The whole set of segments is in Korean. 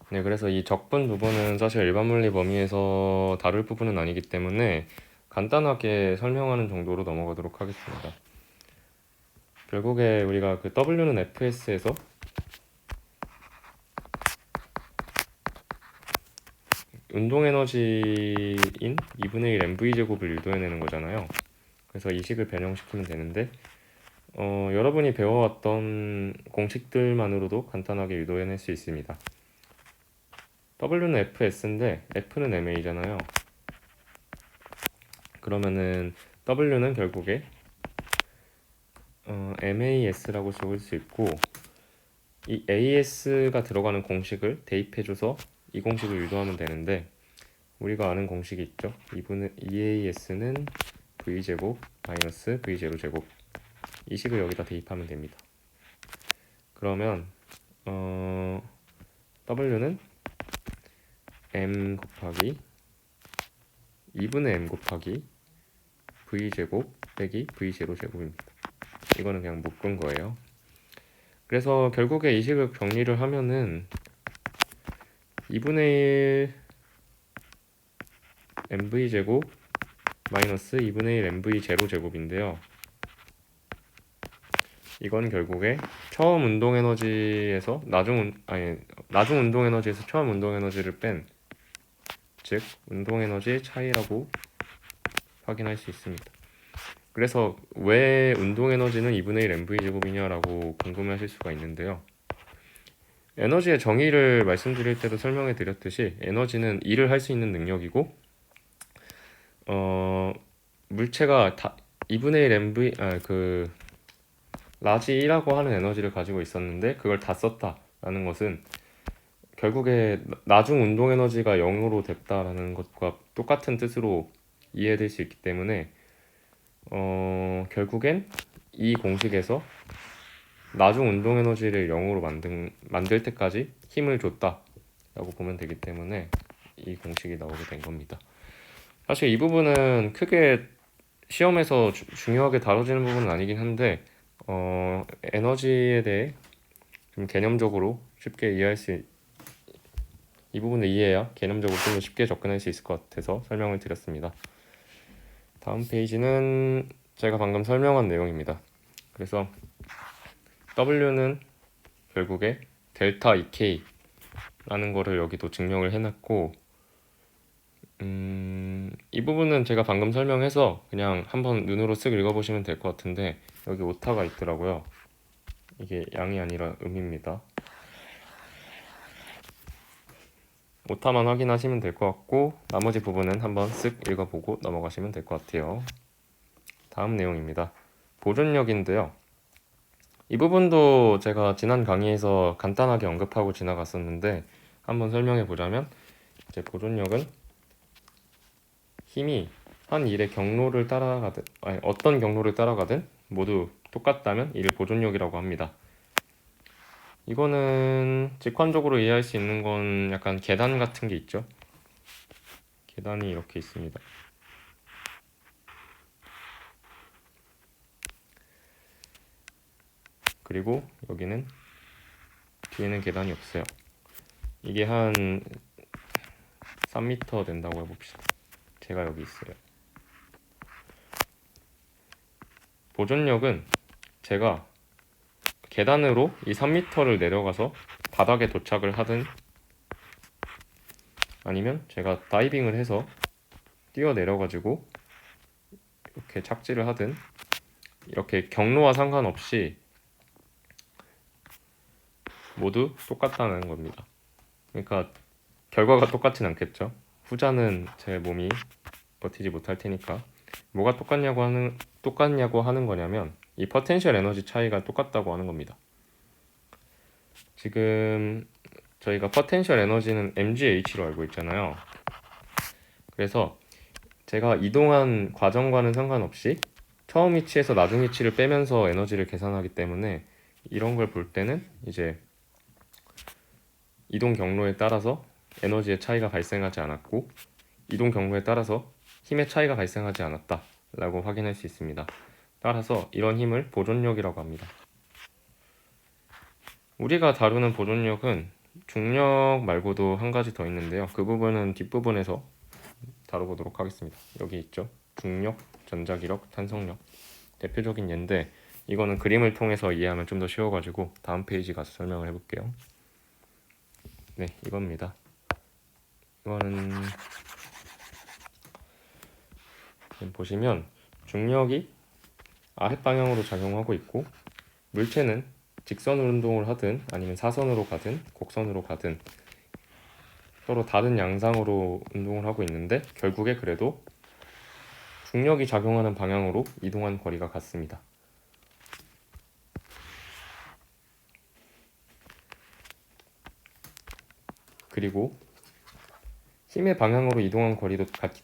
네, 그래서 이 적분 부분은 사실 일반 물리 범위에서 다룰 부분은 아니기 때문에 간단하게 설명하는 정도로 넘어가도록 하겠습니다. 결국에 우리가 그 W는 FS에서 운동 에너지인 2분의 1 mv 제곱을 유도해내는 거잖아요. 그래서 이 식을 변형시키면 되는데 여러분이 배워왔던 공식들만으로도 간단하게 유도해낼 수 있습니다. W는 FS인데 F는 MA잖아요. 그러면은 W는 결국에 MAS라고 적을 수 있고 이 AS가 들어가는 공식을 대입해줘서 이 공식을 유도하면 되는데 우리가 아는 공식이 있죠. 2AS는 V제곱 마이너스 V0제곱 이 식을 여기다 대입하면 됩니다. 그러면 W는 M 곱하기 2분의 M 곱하기 V제곱 빼기 V0제곱입니다. 이거는 그냥 묶은 거예요. 그래서 결국에 이 식을 정리를 하면은 2분의 1 mv제곱 마이너스 2분의 1 mv0제곱인데요. 이건 결국에 처음 운동 에너지에서 나중 운동 에너지에서 처음 운동 에너지를 뺀, 즉 운동 에너지의 차이라고 확인할 수 있습니다. 그래서 왜 운동 에너지는 2분의 1 mv제곱이냐라고 궁금해하실 수가 있는데요. 에너지의 정의를 말씀드릴 때도 설명해 드렸듯이 에너지는 일을 할 수 있는 능력이고 물체가 다 2분의 1 mv 라지 1라고 하는 에너지를 가지고 있었는데 그걸 다 썼다라는 것은 결국에 나중 운동 에너지가 0으로 됐다라는 것과 똑같은 뜻으로 이해될 수 있기 때문에 결국엔 이 공식에서 나중 운동 에너지를 0으로 만들 때까지 힘을 줬다라고 보면 되기 때문에 이 공식이 나오게 된 겁니다. 사실 이 부분은 크게 시험에서 중요하게 다뤄지는 부분은 아니긴 한데 에너지에 대해 좀 개념적으로 쉽게 이해할 수 이 부분을 이해해야 개념적으로 좀 더 쉽게 접근할 수 있을 것 같아서 설명을 드렸습니다. 다음 페이지는 제가 방금 설명한 내용입니다. 그래서 W는 결국에 델타 EK라는 거를 여기도 증명을 해놨고 이 부분은 제가 방금 설명해서 그냥 한번 눈으로 쓱 읽어보시면 될 것 같은데 여기 오타가 있더라고요. 이게 양이 아니라 음입니다. 오타만 확인하시면 될 것 같고 나머지 부분은 한번 쓱 읽어보고 넘어가시면 될 것 같아요. 다음 내용입니다. 보존력인데요. 이 부분도 제가 지난 강의에서 간단하게 언급하고 지나갔었는데 한번 설명해 보자면 이제 보존력은 힘이 한 일의 경로를 따라가든 어떤 경로를 따라가든 모두 똑같다면 이를 보존력이라고 합니다. 이거는 직관적으로 이해할 수 있는 건 약간 계단 같은 게 있죠. 계단이 이렇게 있습니다. 그리고 여기는 뒤에는 계단이 없어요. 이게 한 3m 된다고 해봅시다. 제가 여기 있어요. 보존력은 제가 계단으로 이 3m를 내려가서 바닥에 도착을 하든 아니면 제가 다이빙을 해서 뛰어 내려가지고 이렇게 착지를 하든 이렇게 경로와 상관없이 모두 똑같다는 겁니다. 그러니까 결과가 똑같진 않겠죠. 후자는 제 몸이 버티지 못할 테니까 뭐가 똑같냐고 하는 거냐면 이 포텐셜 에너지 차이가 똑같다고 하는 겁니다. 지금 저희가 포텐셜 에너지는 mgh로 알고 있잖아요. 그래서 제가 이동한 과정과는 상관없이 처음 위치에서 나중 위치를 빼면서 에너지를 계산하기 때문에 이런 걸 볼 때는 이제 이동 경로에 따라서 에너지의 차이가 발생하지 않았고 이동 경로에 따라서 힘의 차이가 발생하지 않았다 라고 확인할 수 있습니다. 따라서 이런 힘을 보존력이라고 합니다. 우리가 다루는 보존력은 중력 말고도 한 가지 더 있는데요. 그 부분은 뒷부분에서 다뤄보도록 하겠습니다. 여기 있죠. 중력, 전자기력, 탄성력. 대표적인 예인데 이거는 그림을 통해서 이해하면 좀 더 쉬워가지고 다음 페이지 가서 설명을 해볼게요. 네, 이겁니다. 이거는 보시면 중력이 아랫방향으로 작용하고 있고 물체는 직선 운동을 하든 아니면 사선으로 가든 곡선으로 가든 서로 다른 양상으로 운동을 하고 있는데 결국에 그래도 중력이 작용하는 방향으로 이동한 거리가 같습니다. 그리고 힘의 방향으로 이동한 거리가 같기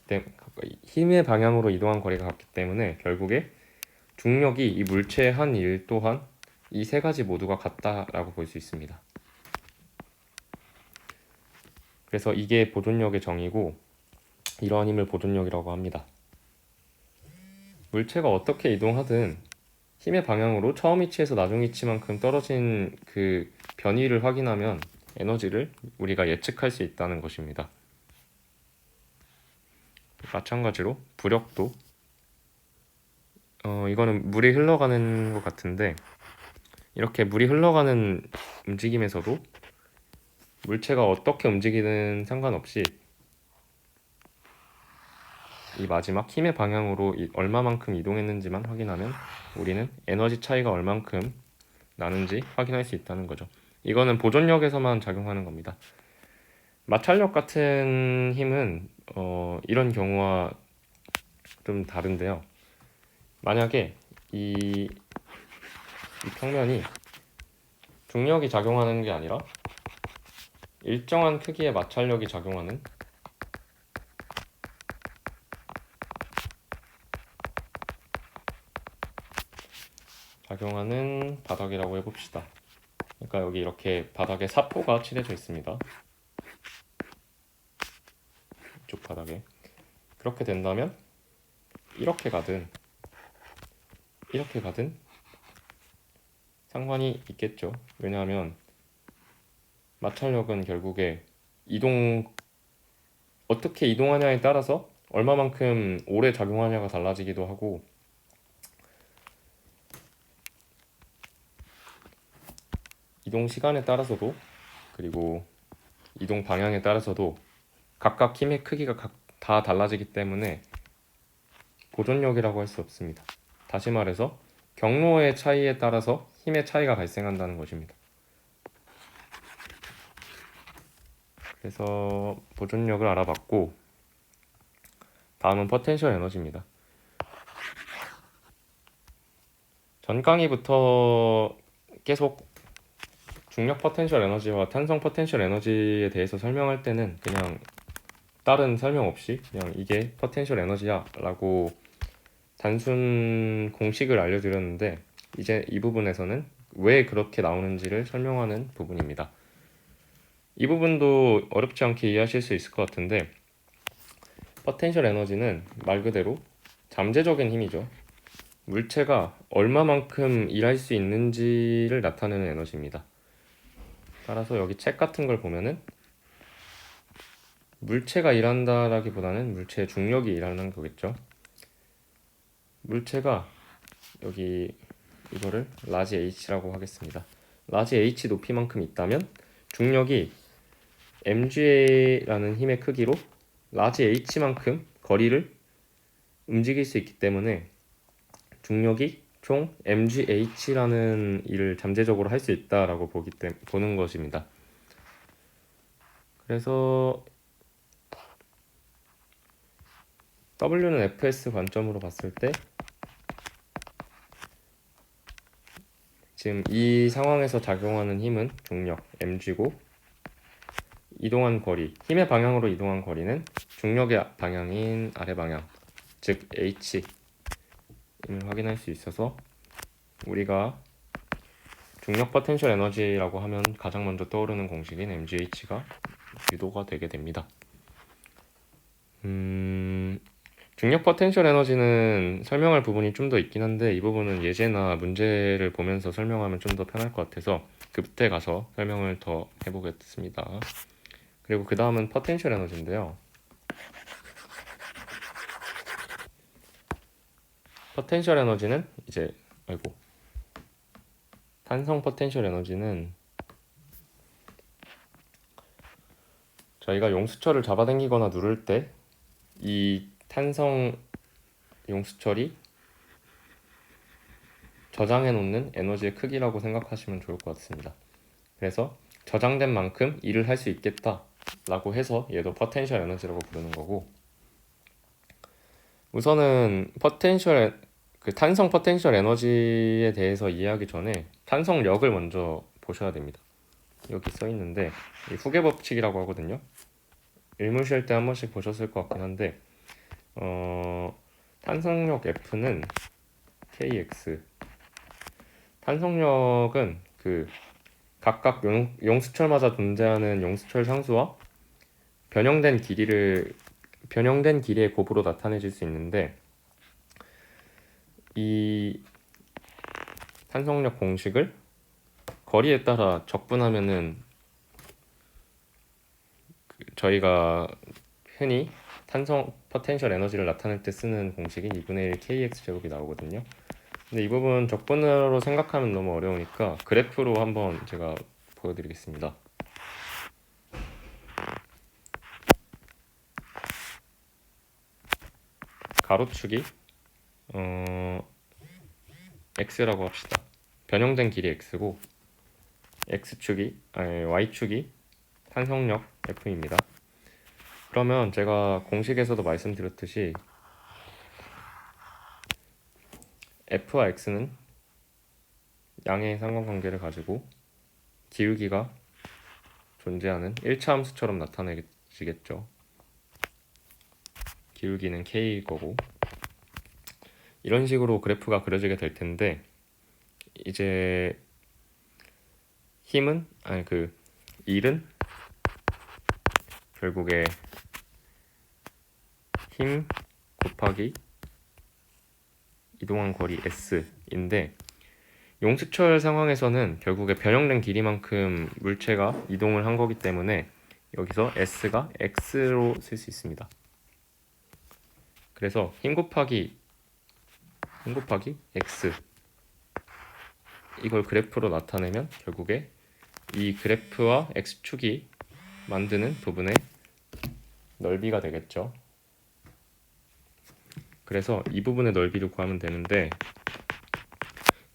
때문에 결국에 중력이 이 물체의 한 일 또한 이 세 가지 모두가 같다라고 볼 수 있습니다. 그래서 이게 보존력의 정의고 이러한 힘을 보존력이라고 합니다. 물체가 어떻게 이동하든 힘의 방향으로 처음 위치에서 나중 위치만큼 떨어진 그 변이를 확인하면 에너지를 우리가 예측할 수 있다는 것입니다. 마찬가지로 부력도 이거는 물이 흘러가는 것 같은데 이렇게 물이 흘러가는 움직임에서도 물체가 어떻게 움직이든 상관없이 이 마지막 힘의 방향으로 얼마만큼 이동했는지만 확인하면 우리는 에너지 차이가 얼만큼 나는지 확인할 수 있다는 거죠. 이거는 보존력에서만 작용하는 겁니다. 마찰력 같은 힘은 이런 경우와 좀 다른데요. 만약에 이 평면이 중력이 작용하는 게 아니라 일정한 크기의 마찰력이 작용하는 바닥이라고 해봅시다. 그러니까 여기 이렇게 바닥에 사포가 칠해져 있습니다. 이쪽 바닥에. 그렇게 된다면 이렇게 가든 상관이 있겠죠. 왜냐하면 마찰력은 결국에 어떻게 이동하냐에 따라서 얼마만큼 오래 작용하냐가 달라지기도 하고 이동 시간에 따라서도 그리고 이동 방향에 따라서도 각각 힘의 크기가 다 달라지기 때문에 보존력이라고 할 수 없습니다. 다시 말해서 경로의 차이에 따라서 힘의 차이가 발생한다는 것입니다. 그래서 보존력을 알아봤고 다음은 포텐셜 에너지입니다. 전 강의부터 계속 중력 포텐셜 에너지와 탄성 포텐셜 에너지에 대해서 설명할 때는 그냥 다른 설명 없이 그냥 이게 포텐셜 에너지야 라고 단순 공식을 알려드렸는데 이제 이 부분에서는 왜 그렇게 나오는지를 설명하는 부분입니다. 이 부분도 어렵지 않게 이해하실 수 있을 것 같은데 포텐셜 에너지는 말 그대로 잠재적인 힘이죠. 물체가 얼마만큼 일할 수 있는지를 나타내는 에너지입니다. 따라서 여기 책 같은 걸 보면은 물체가 일한다라기보다는 물체의 중력이 일하는 거겠죠. 물체가 여기 이거를 라지 h라고 하겠습니다. 라지 h 높이만큼 있다면 중력이 mg라는 힘의 크기로 라지 h만큼 거리를 움직일 수 있기 때문에 중력이 총 mgh라는 일을 잠재적으로 할 수 있다라고 보는 것입니다. 그래서 W는 fs 관점으로 봤을 때 지금 이 상황에서 작용하는 힘은 중력 mg고 이동한 거리, 힘의 방향으로 이동한 거리는 중력의 방향인 아래 방향, 즉 h임을 확인할 수 있어서 우리가 중력 포텐셜 에너지라고 하면 가장 먼저 떠오르는 공식인 mgh가 유도가 되게 됩니다. 중력 포텐셜 에너지는 설명할 부분이 좀 더 있긴 한데 이 부분은 예제나 문제를 보면서 설명하면 좀 더 편할 것 같아서 그때 가서 설명을 더 해보겠습니다. 그리고 그 다음은 포텐셜 에너지인데요. 포텐셜 에너지는 이제 탄성 포텐셜 에너지는 저희가 용수철을 잡아당기거나 누를 때 이 탄성 용수철이 저장해 놓는 에너지의 크기라고 생각하시면 좋을 것 같습니다. 그래서 저장된 만큼 일을 할 수 있겠다 라고 해서 얘도 포텐셜 에너지라고 부르는 거고, 우선은 탄성 포텐셜 에너지에 대해서 이해하기 전에 탄성력을 먼저 보셔야 됩니다. 여기 써 있는데 이 후계 법칙이라고 하거든요. 일물 쉴 때 한 번씩 보셨을 것 같긴 한데 탄성력 F는 KX, 탄성력은 그 각각 용수철마다 존재하는 용수철 상수와 변형된 길이의 곱으로 나타내질 수 있는데, 이 탄성력 공식을 거리에 따라 적분하면은 저희가 흔히 탄성 포텐셜 에너지를 나타낼 때 쓰는 공식인 2분의 1 kx 제곱이 나오거든요. 근데 이 부분 적분으로 생각하면 너무 어려우니까 그래프로 한번 제가 보여드리겠습니다. 가로축이 x라고 합시다. 변형된 길이 x고 y축이 탄성력 F입니다. 그러면 제가 공식에서도 말씀드렸듯이 F와 X는 양의 상관관계를 가지고 기울기가 존재하는 1차 함수처럼 나타내지겠죠. 기울기는 K일 거고, 이런 식으로 그래프가 그려지게 될 텐데, 이제 일은 결국에 힘 곱하기 이동한 거리 S인데, 용수철 상황에서는 결국에 변형된 길이만큼 물체가 이동을 한 거기 때문에 여기서 S가 X로 쓸 수 있습니다. 그래서 힘 곱하기 X, 이걸 그래프로 나타내면 결국에 이 그래프와 X축이 만드는 부분의 넓이가 되겠죠. 그래서 이 부분의 넓이를 구하면 되는데,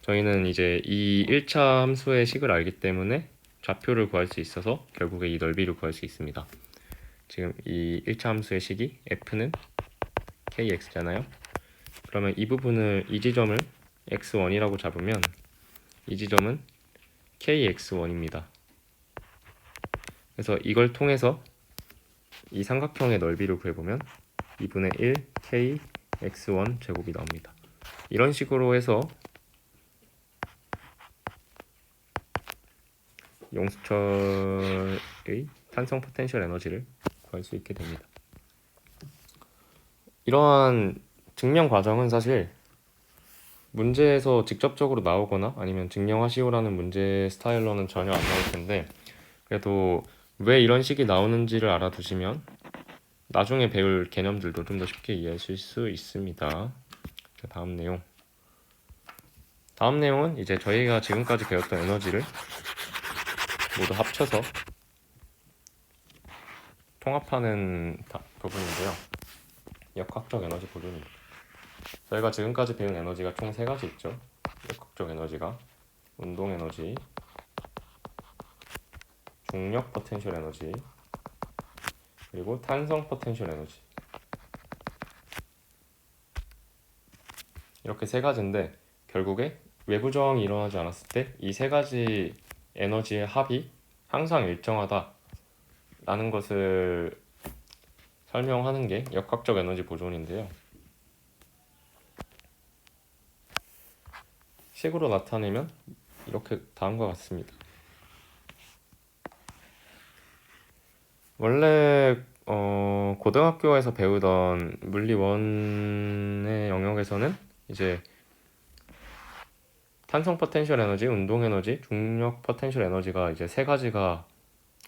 저희는 이제 이 1차 함수의 식을 알기 때문에 좌표를 구할 수 있어서 결국에 이 넓이를 구할 수 있습니다. 지금 이 1차 함수의 식이 f는 kx잖아요. 그러면 이 지점을 x1이라고 잡으면 이 지점은 kx1입니다. 그래서 이걸 통해서 이 삼각형의 넓이를 구해보면 2분의 1 kx1 제곱이 나옵니다. 이런 식으로 해서 용수철의 탄성 포텐셜 에너지를 구할 수 있게 됩니다. 이러한 증명 과정은 사실 문제에서 직접적으로 나오거나 아니면 증명하시오라는 문제 스타일로는 전혀 안 나올 텐데, 그래도 왜 이런 식이 나오는지를 알아두시면 나중에 배울 개념들도 좀 더 쉽게 이해하실 수 있습니다. 자, 다음 내용은 이제 저희가 지금까지 배웠던 에너지를 모두 합쳐서 통합하는 부분인데요. 역학적 에너지 보존입니다. 저희가 지금까지 배운 에너지가 총 3가지 있죠. 역학적 에너지가 운동 에너지, 중력 포텐셜 에너지, 그리고 탄성 포텐셜 에너지, 이렇게 3가지인데 결국에 외부 저항이 일어나지 않았을 때 이 3가지 에너지의 합이 항상 일정하다 라는 것을 설명하는 게 역학적 에너지 보존인데요. 식으로 나타내면 이렇게 다음과 같습니다. 원래 고등학교에서 배우던 물리 1의 영역에서는 이제 탄성 포텐셜 에너지, 운동 에너지, 중력 포텐셜 에너지가 이제 세 가지가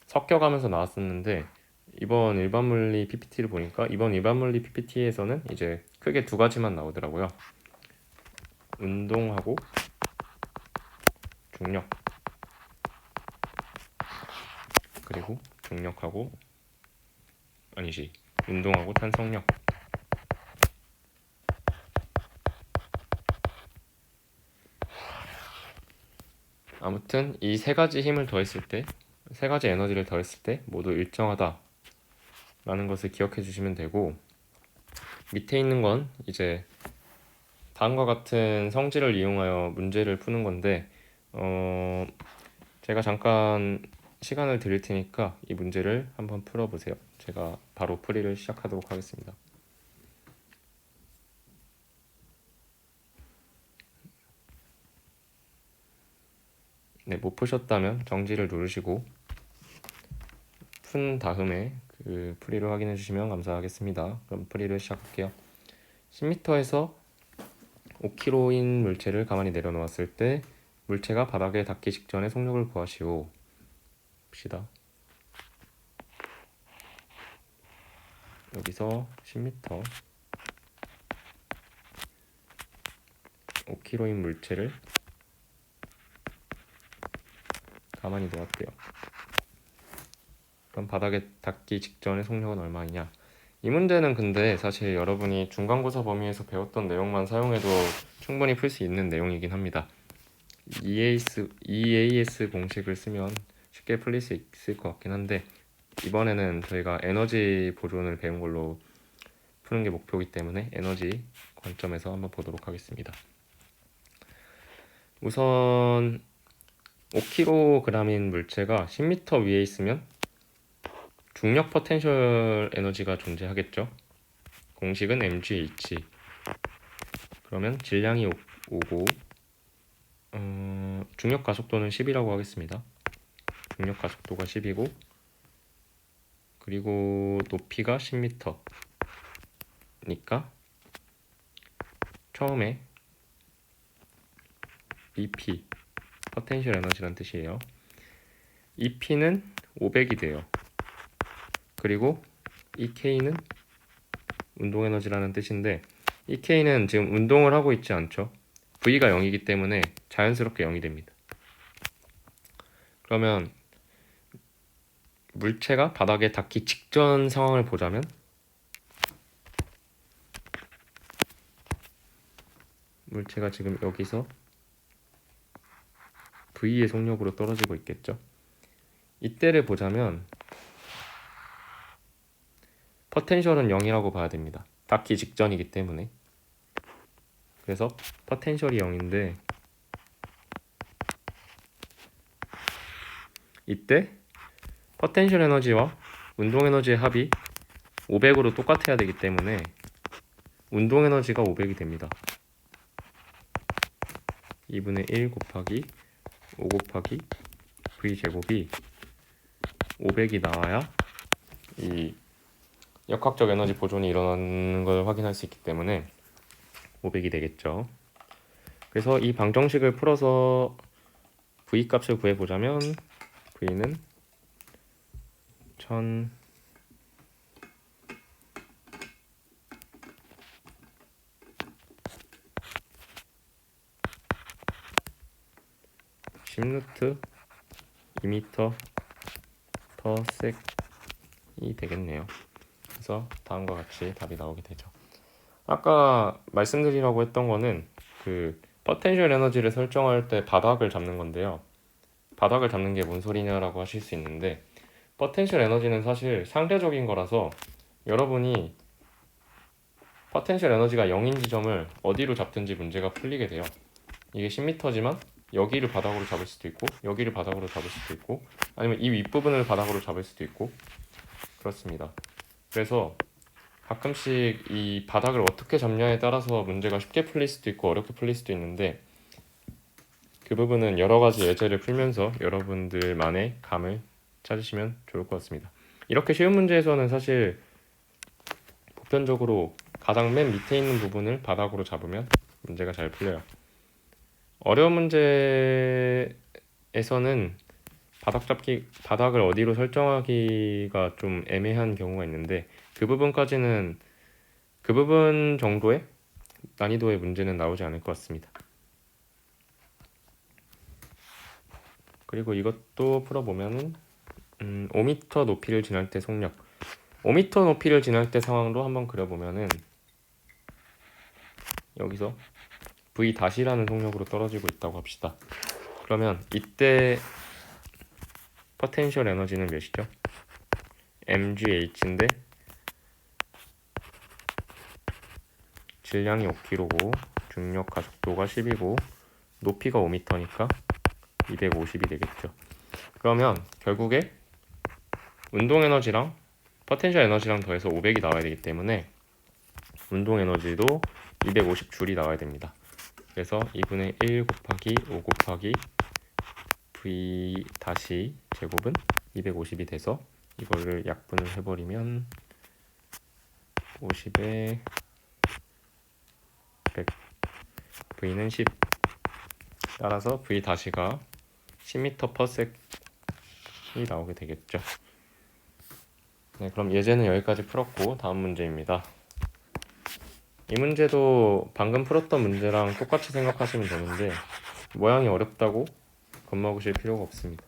섞여가면서 나왔었는데, 이번 일반 물리 PPT를 보니까 이번 일반 물리 PPT에서는 이제 크게 두 가지만 나오더라고요. 운동하고 중력, 그리고 중력하고 아니지, 운동하고 탄성력. 아무튼 이 세 가지 힘을 더했을 때, 세 가지 에너지를 더했을 때 모두 일정하다 라는 것을 기억해 주시면 되고, 밑에 있는 건 이제 다음과 같은 성질을 이용하여 문제를 푸는 건데, 제가 잠깐 시간을 드릴 테니까 이 문제를 한번 풀어보세요. 제가 바로 풀이를 시작하도록 하겠습니다. 네, 못 푸셨다면 정지를 누르시고 푼 다음에 그 풀이를 확인해 주시면 감사하겠습니다. 그럼 풀이를 시작할게요. 10m에서 5kg인 물체를 가만히 내려놓았을 때 물체가 바닥에 닿기 직전에 속력을 구하시오. 봅시다. 여기서 10m 5kg인 물체를 가만히 놓았대요. 그럼 바닥에 닿기 직전의 속력은 얼마이냐? 이 문제는 근데 사실 여러분이 중간고사 범위에서 배웠던 내용만 사용해도 충분히 풀 수 있는 내용이긴 합니다. EAS 공식을 쓰면 쉽게 풀릴 수 있을 것 같긴 한데, 이번에는 저희가 에너지 보존을 배운 걸로 푸는 게 목표이기 때문에 에너지 관점에서 한번 보도록 하겠습니다. 우선 5kg인 물체가 10m 위에 있으면 중력 포텐셜 에너지가 존재하겠죠. 공식은 mgh. 그러면 질량이 5고 중력 가속도는 10이라고 하겠습니다. 중력 가속도가 10이고, 그리고 높이가 10m니까 처음에 BP 포텐셜 에너지란 뜻이에요. EP는 500이 돼요. 그리고 EK는 운동 에너지라는 뜻인데, EK는 지금 운동을 하고 있지 않죠. V가 0이기 때문에 자연스럽게 0이 됩니다. 그러면 물체가 바닥에 닿기 직전 상황을 보자면, 물체가 지금 여기서 V의 속력으로 떨어지고 있겠죠. 이때를 보자면 포텐셜은 0이라고 봐야 됩니다. 닿기 직전이기 때문에. 그래서 포텐셜이 0인데, 이때 포텐셜 에너지와 운동 에너지의 합이 500으로 똑같아야 되기 때문에 운동 에너지가 500이 됩니다. 2분의 1 곱하기 5 곱하기 V 제곱이 500이 나와야 이 역학적 에너지 보존이 일어나는 걸 확인할 수 있기 때문에 500이 되겠죠. 그래서 이 방정식을 풀어서 V 값을 구해보자면 V는 1000 10루트 2m per sec이 되겠네요. 그래서 다음과 같이 답이 나오게 되죠. 아까 말씀드리라고 했던 거는 그 포텐셜 에너지를 설정할 때 바닥을 잡는 건데요. 바닥을 잡는 게 뭔 소리냐라고 하실 수 있는데, 포텐셜 에너지는 사실 상대적인 거라서 여러분이 포텐셜 에너지가 0인 지점을 어디로 잡든지 문제가 풀리게 돼요. 이게 10m지만 여기를 바닥으로 잡을 수도 있고, 여기를 바닥으로 잡을 수도 있고, 아니면 이 윗부분을 바닥으로 잡을 수도 있고, 그렇습니다. 그래서 가끔씩 이 바닥을 어떻게 잡냐에 따라서 문제가 쉽게 풀릴 수도 있고 어렵게 풀릴 수도 있는데, 그 부분은 여러 가지 예제를 풀면서 여러분들만의 감을 찾으시면 좋을 것 같습니다. 이렇게 쉬운 문제에서는 사실 보편적으로 가장 맨 밑에 있는 부분을 바닥으로 잡으면 문제가 잘 풀려요. 어려운 문제에서는 바닥을 어디로 설정하기가 좀 애매한 경우가 있는데 그 부분 정도의 난이도의 문제는 나오지 않을 것 같습니다. 그리고 이것도 풀어보면은 5m 높이를 지날 때 속력, 5m 높이를 지날 때 상황도 한번 그려보면은 여기서 V-라는 속력으로 떨어지고 있다고 합시다. 그러면 이때 포텐셜 에너지는 몇이죠? mgh인데 질량이 5kg고 중력 가속도가 10이고 높이가 5m니까 250이 되겠죠. 그러면 결국에 운동 에너지랑 포텐셜 에너지랑 더해서 500이 나와야 되기 때문에 운동 에너지도 250줄이 나와야 됩니다. 그래서 2분의 1 곱하기 5 곱하기 v 다시 제곱은 250이 돼서 이거를 약분을 해버리면 50에 100 v는 10 따라서 v 다시가 10m/s이 나오게 되겠죠. 네, 그럼 예제는 여기까지 풀었고 다음 문제입니다. 이 문제도 방금 풀었던 문제랑 똑같이 생각하시면 되는데 모양이 어렵다고 겁먹으실 필요가 없습니다.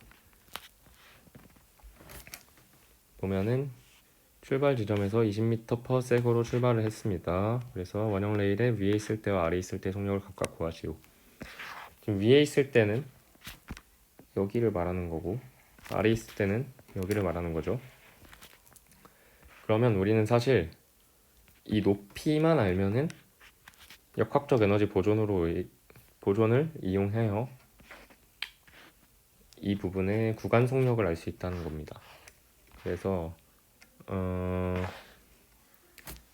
보면은 출발 지점에서 20m/s로 출발을 했습니다. 그래서 원형 레일에 위에 있을 때와 아래에 있을 때 속력을 각각 구하시오. 지금 위에 있을 때는 여기를 말하는 거고 아래에 있을 때는 여기를 말하는 거죠. 그러면 우리는 사실 이 높이만 알면은 역학적 에너지 보존을 이용해요. 이 부분의 구간 속력을 알 수 있다는 겁니다. 그래서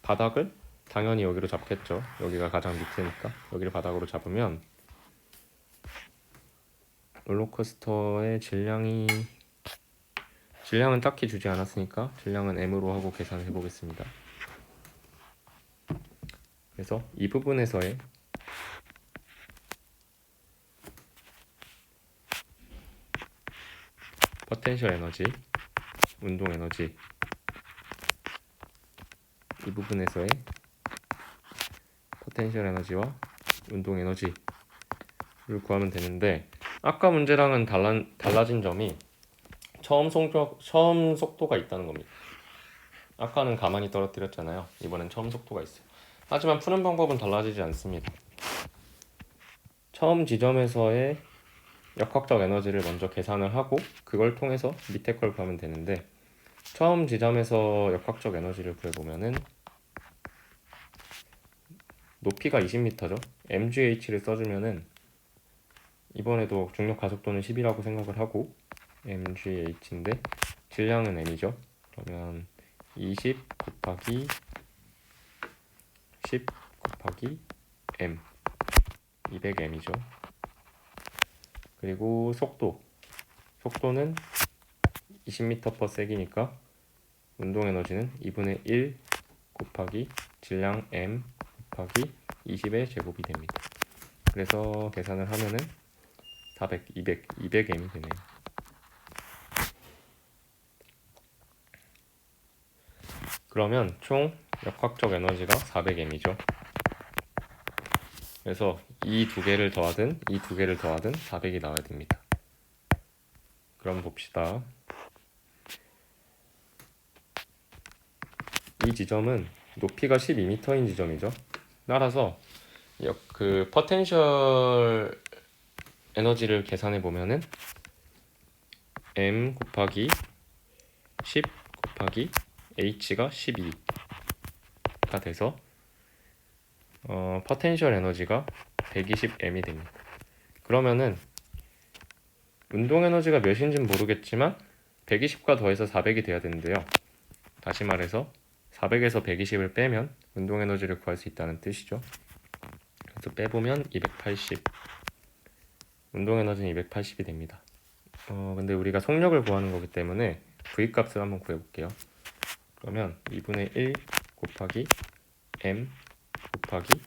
바닥을 당연히 여기로 잡겠죠. 여기가 가장 밑이니까 여기를 바닥으로 잡으면 롤러코스터의 질량은 딱히 주지 않았으니까 질량은 m으로 하고 계산을 해보겠습니다. 그래서 이 부분에서의 포텐셜 에너지, 운동 에너지, 이 부분에서의 포텐셜 에너지와 운동 에너지를 구하면 되는데 아까 문제랑은 달라진 점이 처음 속도가 있다는 겁니다. 아까는 가만히 떨어뜨렸잖아요. 이번엔 처음 속도가 있어요. 하지만 푸는 방법은 달라지지 않습니다. 처음 지점에서의 역학적 에너지를 먼저 계산을 하고 그걸 통해서 밑에 걸 구하면 되는데 처음 지점에서 역학적 에너지를 구해보면은 높이가 20m죠. mgh를 써주면은 이번에도 중력 가속도는 10이라고 생각을 하고 mgh인데 질량은 m이죠. 그러면 20 곱하기 10 곱하기 m 200m이죠. 그리고 속도는 20m/s니까 운동 에너지는 2분의 1 곱하기 질량 m 곱하기 20의 제곱이 됩니다. 그래서 계산을 하면은 200m이 되네요. 그러면 총 역학적 에너지가 400m이죠. 그래서 이 두 개를 더하든 이 두 개를 더하든 400이 나와야 됩니다. 그럼 봅시다. 이 지점은 높이가 12m인 지점이죠. 따라서 그 포텐셜 에너지를 계산해 보면은 m 곱하기 10 곱하기 h가 12가 돼서 포텐셜 에너지가 120m이 됩니다. 그러면은 운동 에너지가 몇인지는 모르겠지만 120과 더해서 400이 돼야 되는데요. 다시 말해서 400에서 120을 빼면 운동 에너지를 구할 수 있다는 뜻이죠. 그래서 빼보면 280. 운동 에너지는 280이 됩니다. 근데 우리가 속력을 구하는 거기 때문에 V 값을 한번 구해볼게요. 그러면 2분의 1 곱하기 m 곱하기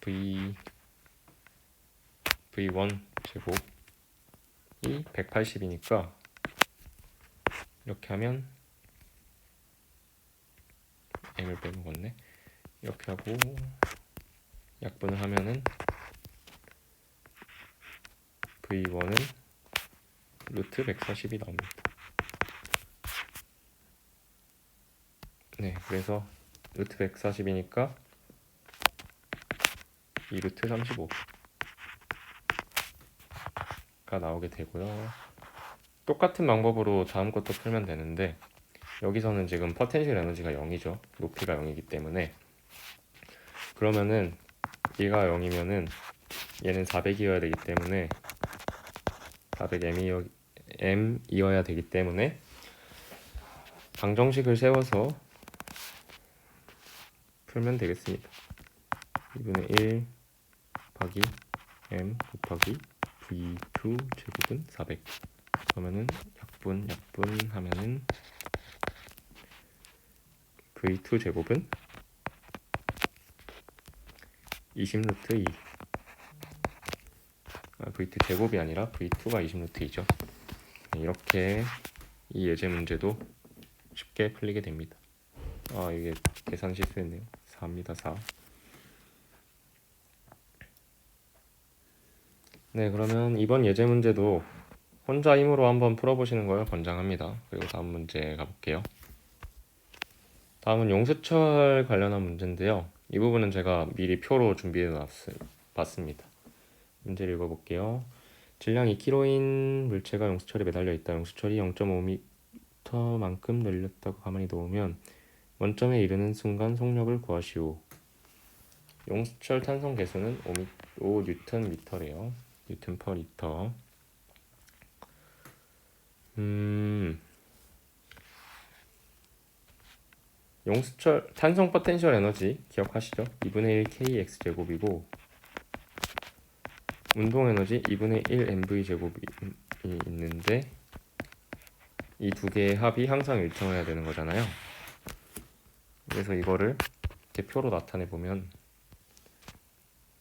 v1 제곱이 180이니까 이렇게 하면 m을 빼먹었네. 이렇게 하고 약분을 하면은 v1은 루트 140이 나옵니다. 네, 그래서 루트 140이니까 2루트 35가 나오게 되고요. 똑같은 방법으로 다음 것도 풀면 되는데 여기서는 지금 포텐셜 에너지가 0이죠. 높이가 0이기 때문에 그러면은 얘가 0이면은 얘는 400이어야 되기 때문에 400m이어야 되기 때문에 방정식을 세워서 풀면 되겠습니다. 2분의 1 곱하기 m 곱하기 v2 제곱은 400. 그러면은 약분 하면은 v2 제곱은 20루트 2. v2 제곱이 아니라 v2가 20루트이죠. 이렇게 이 예제 문제도 쉽게 풀리게 됩니다. 이게 계산 실수했네요. 4입니다. 4. 네, 그러면 이번 예제 문제도 혼자 힘으로 한번 풀어보시는 걸 권장합니다. 그리고 다음 문제 가볼게요. 다음은 용수철 관련한 문제인데요. 이 부분은 제가 미리 표로 준비해 봤습니다. 문제를 읽어볼게요. 질량 2kg인 물체가 용수철에 매달려 있다. 용수철이 0.5m만큼 늘렸다고 가만히 놓으면 원점에 이르는 순간 속력을 구하시오. 용수철 탄성 계수는 5Nm래요. 뉴턴 퍼 리터. 용수철 탄성 포텐셜 에너지 기억하시죠? 2분의 1 kx 제곱이고 운동 에너지 2분의 1 mv 제곱이 있는데 이 두 개의 합이 항상 일정해야 되는 거잖아요. 그래서 이거를 이렇게 표로 나타내 보면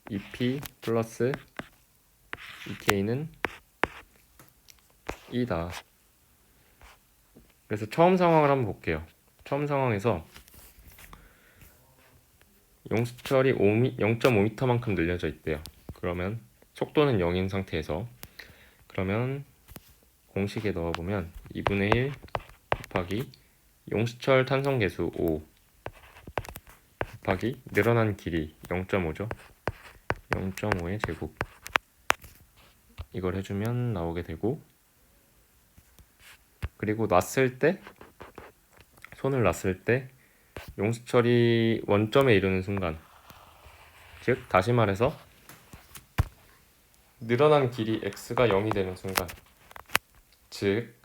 EP 플러스 EK는 2다. 그래서 처음 상황을 한번 볼게요. 처음 상황에서 용수철이 0.5m만큼 늘려져 있대요. 그러면 속도는 0인 상태에서 그러면 공식에 넣어보면 2분의 1 곱하기 용수철 탄성 계수 5 곱하기 늘어난 길이 0.5죠. 0.5의 제곱 이걸 해주면 나오게 되고 그리고 손을 놨을 때 용수철이 원점에 이르는 순간 즉 다시 말해서 늘어난 길이 x가 0이 되는 순간 즉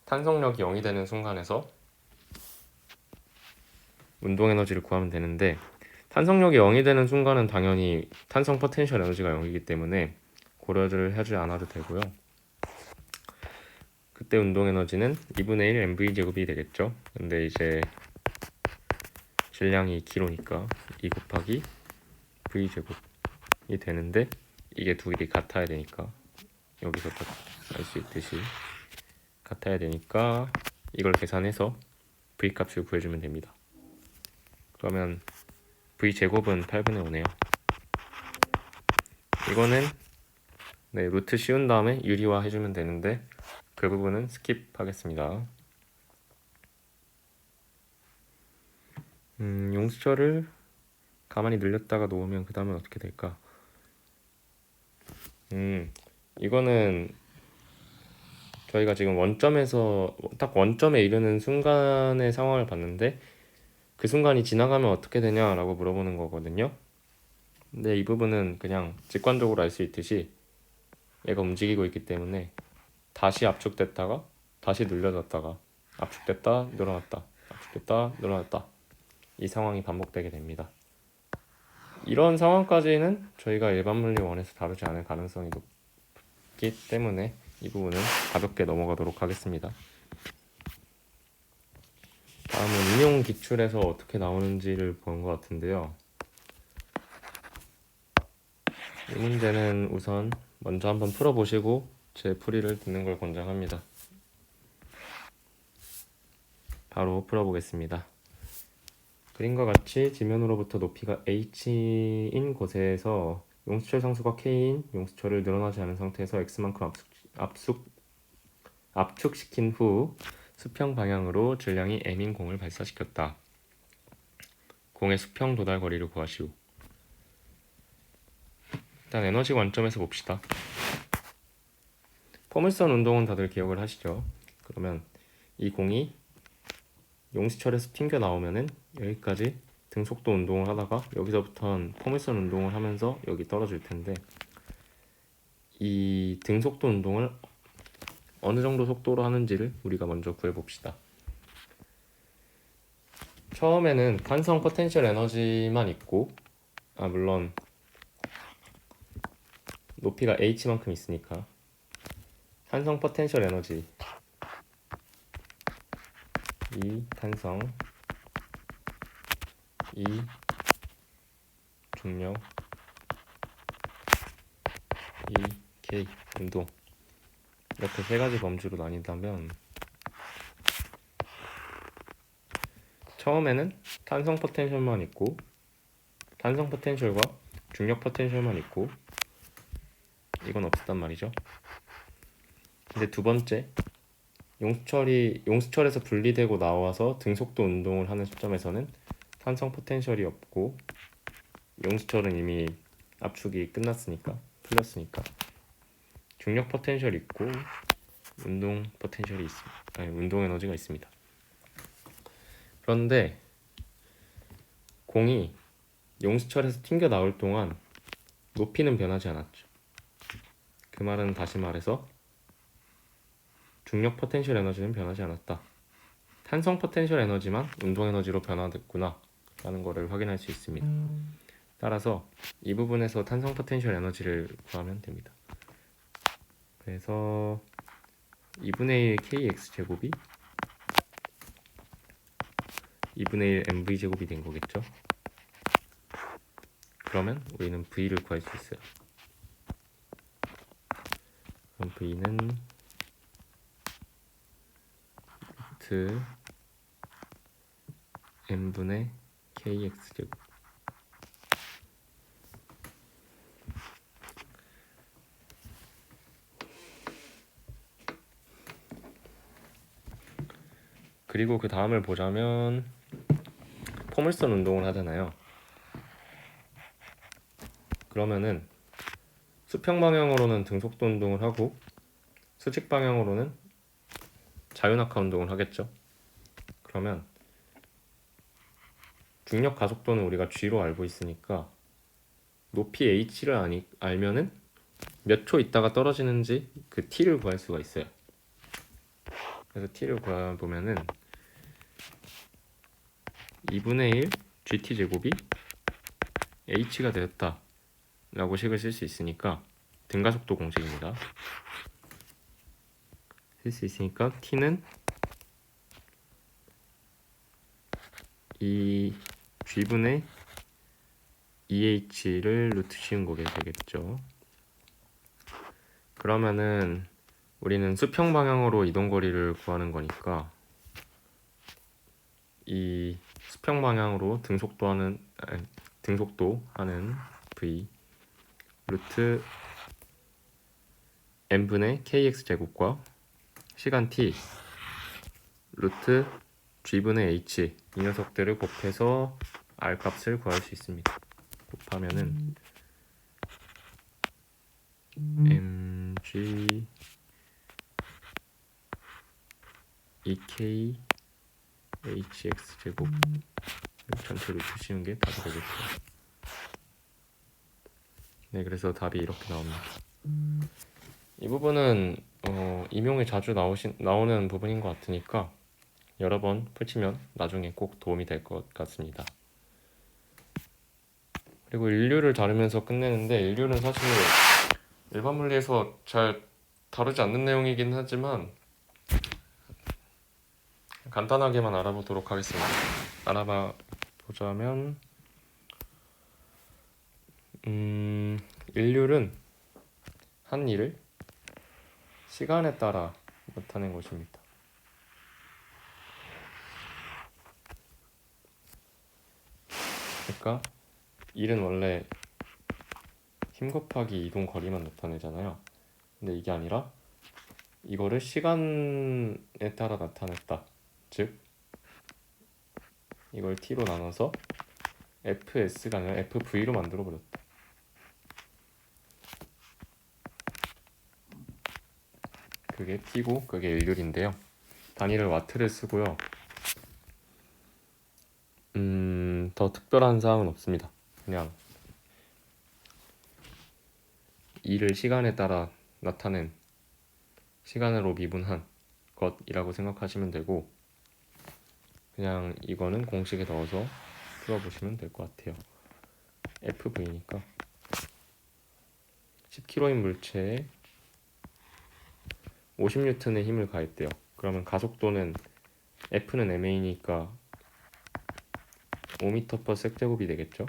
탄성력이 0이 되는 순간에서 운동에너지를 구하면 되는데 탄성력이 0이 되는 순간은 당연히 탄성 포텐셜 에너지가 0이기 때문에 고려를 하지 않아도 되고요. 그때 운동에너지는 2분의 1 mv 제곱이 되겠죠. 근데 이제 질량이 2kg니까 2 곱하기 v 제곱이 되는데 이게 두 길이 같아야 되니까 여기서 딱 알 수 있듯이 같아야 되니까 이걸 계산해서 v 값을 구해주면 됩니다. 그러면 v 제곱은 8분의 5네요. 이거는 루트 씌운 다음에 유리화 해주면 되는데 그 부분은 스킵하겠습니다. 용수철을 가만히 늘렸다가 놓으면 그 다음은 어떻게 될까? 이거는 저희가 지금 원점에서 딱 원점에 이르는 순간의 상황을 봤는데 그 순간이 지나가면 어떻게 되냐라고 물어보는 거거든요. 근데 이 부분은 그냥 직관적으로 알 수 있듯이 얘가 움직이고 있기 때문에 다시 압축됐다가 다시 늘려졌다가 압축됐다 늘어났다 압축됐다 늘어났다 이 상황이 반복되게 됩니다. 이런 상황까지는 저희가 일반 물리 원에서 다루지 않을 가능성이 높기 때문에 이 부분은 가볍게 넘어가도록 하겠습니다. 다음은 문제는 기출에서 어떻게 나오는지를 본 것 같은데요. 이 문제는 우선 먼저 한번 풀어보시고 제 풀이를 듣는 걸 권장합니다. 바로 풀어보겠습니다. 그림과 같이 지면으로부터 높이가 h인 곳에서 용수철 상수가 k인 용수철을 늘어나지 않은 상태에서 x만큼 압축시킨 후 수평 방향으로 질량이 m인 공을 발사시켰다. 공의 수평 도달 거리를 구하시오. 일단 에너지 관점에서 봅시다. 포물선 운동은 다들 기억을 하시죠? 그러면 이 공이 용수철에서 튕겨 나오면은 여기까지 등속도 운동을 하다가 여기서부터는 포물선 운동을 하면서 여기 떨어질 텐데, 이 등속도 운동을 어느 정도 속도로 하는지를 우리가 먼저 구해봅시다. 처음에는 탄성 포텐셜 에너지만 있고, 물론 높이가 h만큼 있으니까 탄성 포텐셜 에너지, 이 탄성, 이 중력, 이 K 운동, 이렇게 세 가지 범주로 나뉜다면 처음에는 탄성 포텐셜만 있고, 탄성 포텐셜과 중력 포텐셜만 있고, 이건 없었단 말이죠. 근데 두 번째, 용수철에서 분리되고 나와서 등속도 운동을 하는 시점에서는 탄성 포텐셜이 없고, 용수철은 이미 압축이 끝났으니까, 풀렸으니까 중력 포텐셜이 있고 운동 포텐셜이 있습니다. 운동 에너지가 있습니다. 그런데 공이 용수철에서 튕겨 나올 동안 높이는 변하지 않았죠. 그 말은 다시 말해서 중력 포텐셜 에너지는 변하지 않았다. 탄성 포텐셜 에너지만 운동 에너지로 변화됐구나 라는 것을 확인할 수 있습니다. 따라서 이 부분에서 탄성 포텐셜 에너지를 구하면 됩니다. 그래서 2분의 1 kx 제곱이 2분의 1 mv 제곱이 된 거겠죠. 그러면 우리는 v를 구할 수 있어요. 그럼 v는 루트 m분의 kx 제곱, 그리고 그 다음을 보자면 포물선 운동을 하잖아요. 그러면은 수평 방향으로는 등속도 운동을 하고 수직 방향으로는 자유낙하 운동을 하겠죠. 그러면 중력 가속도는 우리가 g로 알고 있으니까 높이 h를 알면은 몇 초 있다가 떨어지는지 그 t를 구할 수가 있어요. 그래서 t를 구해보면은 2분의 1 gt 제곱이 h가 되었다 라고 식을 쓸 수 있으니까 등가속도 공식입니다. 쓸 수 있으니까 t는 이 g분의 2h를 루트 씌운 거게 되겠죠. 그러면은 우리는 수평 방향으로 이동 거리를 구하는 거니까 이 수평 방향으로 등속도 하는 v 루트 m분의 kx 제곱과 시간 t 루트 g분의 h, 이 녀석들을 곱해서 r 값을 구할 수 있습니다. 곱하면은 mg 2k hx 제곱 전체로 주시는 게 답이 되겠죠. 네, 그래서 답이 이렇게 나옵니다. 이 부분은 임용에 자주 나오는 부분인 것 같으니까 여러 번 푸시면 나중에 꼭 도움이 될 것 같습니다. 그리고 인류를 다루면서 끝내는데, 인류는 사실 일반 물리에서 잘 다루지 않는 내용이긴 하지만 간단하게만 알아보도록 하겠습니다. 알아봐 보자면 일률은 한 일을 시간에 따라 나타낸 것입니다. 그러니까 일은 원래 힘 곱하기 이동 거리만 나타내잖아요. 근데 이게 아니라 이거를 시간에 따라 나타냈다. 즉 이걸 t로 나눠서 fs가 아니라 fv로 만들어 버렸다. 그게 t고 그게 일률인데요. 단위를 와트를 쓰고요. 더 특별한 사항은 없습니다. 그냥 일을 시간에 따라 나타낸 시간으로 미분한 것이라고 생각하시면 되고, 그냥 이거는 공식에 넣어서 풀어보시면 될 것 같아요. FV니까 10kg인 물체에 50N의 힘을 가했대요. 그러면 가속도는 F는 ma니까 5m/s제곱이 되겠죠.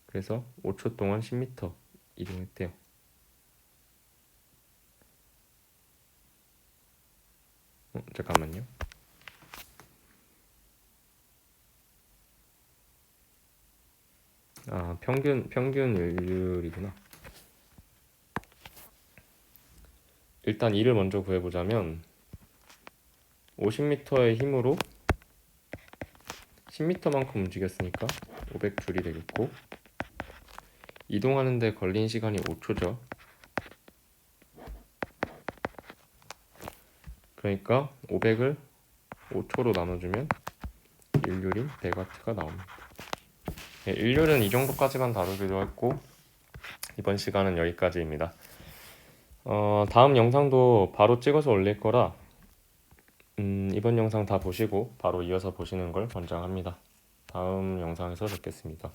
그래서 5초 동안 10m 이동했대요. 잠깐만요. 평균 일률이구나. 일단 이를 먼저 구해보자면 50m의 힘으로 10m만큼 움직였으니까 500줄이 되겠고, 이동하는데 걸린 시간이 5초죠. 그러니까 500을 5초로 나눠주면 일률이 100W가 나옵니다. 네, 일률은 이 정도까지만 다루기로 했고, 이번 시간은 여기까지입니다. 다음 영상도 바로 찍어서 올릴 거라 이번 영상 다 보시고 바로 이어서 보시는 걸 권장합니다. 다음 영상에서 뵙겠습니다.